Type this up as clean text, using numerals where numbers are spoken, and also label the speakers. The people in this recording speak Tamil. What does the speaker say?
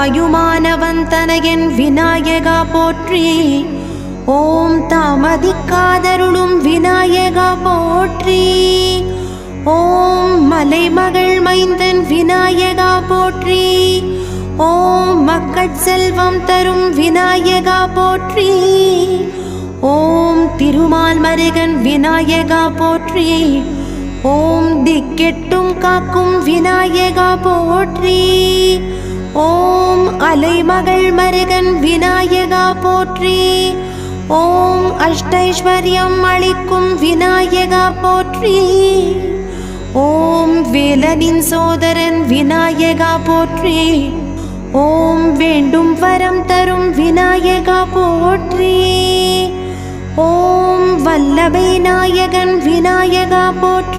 Speaker 1: தாயுமானவன் தனையன் விநாயகா போற்றி. ஓம் தாமதிக்காதருளும் விநாயகா போற்றி. ஓம் மலைமகள் மைந்தன் விநாயகா போற்றி. ஓம் மக்கட்செல்வம் தரும் விநாயகா போற்றி. ஓம் திருமால் மருகன் விநாயகா போற்றி. ஓம் திக்கெட்டும் காக்கும் விநாயகா போற்றி. ஓம் அலைமகள் மருகன் விநாயகா போற்றி. ஓம் அஷ்டைஸ்வர்யம் அளிக்கும் விநாயகா போற்றி. ஓம் வேலனின் சோதரன் விநாயகா போற்றி. ஓம் வேண்டும் வரம் தரும் விநாயகா போற்றி. ஓம் வல்லபை நாயகன் விநாயகா போற்றி.